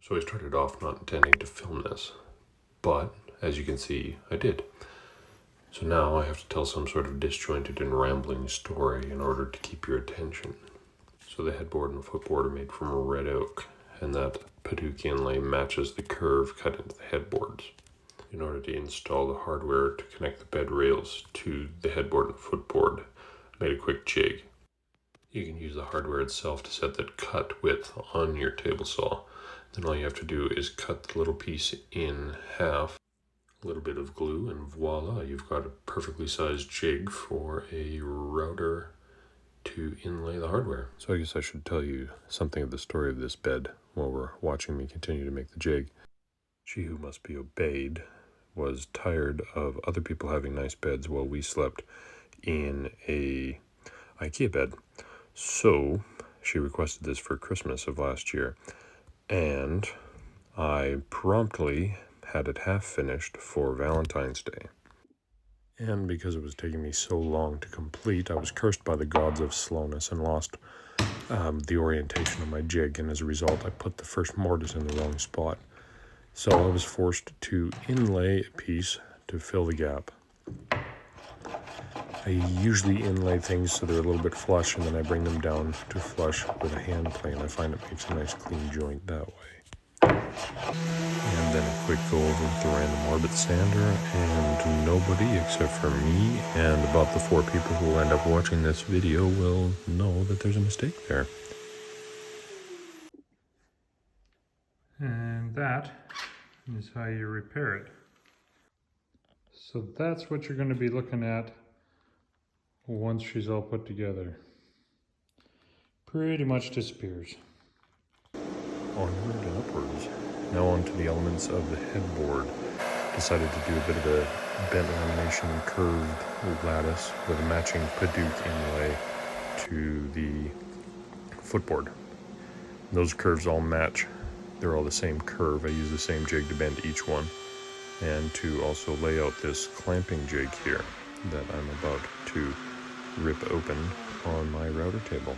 So I started off not intending to film this, but as you can see, I did. So now I have to tell some sort of disjointed and rambling story in order to keep your attention. So the headboard and footboard are made from red oak, and that Padauk inlay matches the curve cut into the headboards. In order to install the hardware to connect the bed rails to the headboard and footboard, I made a quick jig. You can use the hardware itself to set that cut width on your table saw. Then all you have to do is cut the little piece in half, a little bit of glue, and voila, you've got a perfectly sized jig for a router to inlay the hardware. So I guess I should tell you something of the story of this bed while we're watching me continue to make the jig. She who must be obeyed was tired of other people having nice beds while we slept in a Ikea bed. So she requested this for Christmas of last year, and I promptly had it half finished for Valentine's Day. And because it was taking me so long to complete, I was cursed by the gods of slowness and lost the orientation of my jig, and as a result I put the first mortise in the wrong spot. So I was forced to inlay a piece to fill the gap. I usually inlay things so they're a little bit flush, and then I bring them down to flush with a hand plane. I find it makes a nice clean joint that way. And then a quick go over with the random orbit sander, and nobody except for me and about the 4 people who will end up watching this video will know that there's a mistake there. And that is how you repair it. So that's what you're going to be looking at once she's all put together. Pretty much disappears. Onward and upwards. Now on to the elements of the headboard. Decided to do a bit of a bent lamination curved lattice with a matching Padauk inlay to the footboard. Those curves all match. They're all the same curve. I use the same jig to bend each one, and to also lay out this clamping jig here that I'm about to rip open on my router table.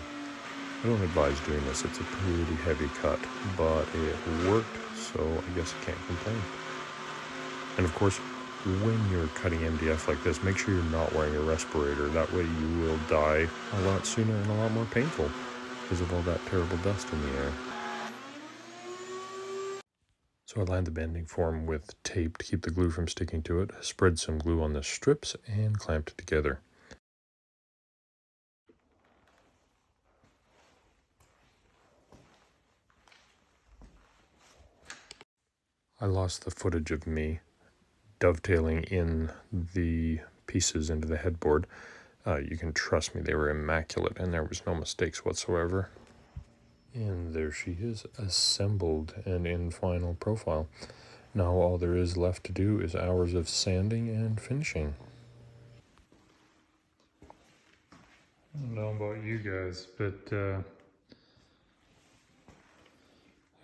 I don't advise doing this. It's a pretty heavy cut, but it worked, so I guess I can't complain. And of course, when you're cutting MDF like this, make sure you're not wearing a respirator. That way you will die a lot sooner and a lot more painful because of all that terrible dust in the air. So I lined the bending form with tape to keep the glue from sticking to it, spread some glue on the strips, and clamped it together. I lost the footage of me dovetailing in the pieces into the headboard. You can trust me, they were immaculate and there was no mistakes whatsoever. And there she is, assembled and in final profile. Now all there is left to do is hours of sanding and finishing. I don't know about you guys, but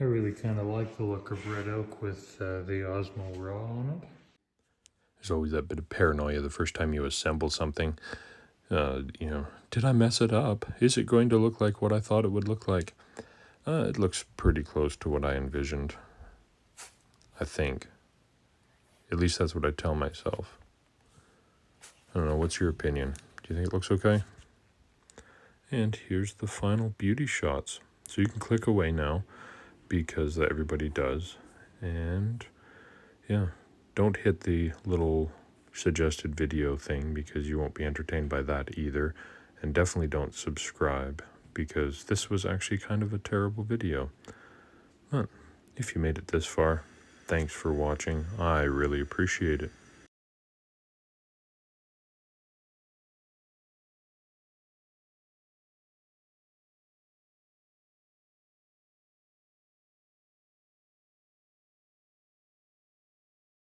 I really kind of like the look of red oak with the Osmo Raw on it. There's always that bit of paranoia the first time you assemble something. Did I mess it up? Is it going to look like what I thought it would look like? It looks pretty close to what I envisioned, I think. At least that's what I tell myself. I don't know, what's your opinion? Do you think it looks okay? And here's the final beauty shots. So you can click away now, because everybody does. And yeah, don't hit the little suggested video thing because you won't be entertained by that either. And definitely don't subscribe because this was actually kind of a terrible video. But if you made it this far, thanks for watching. I really appreciate it.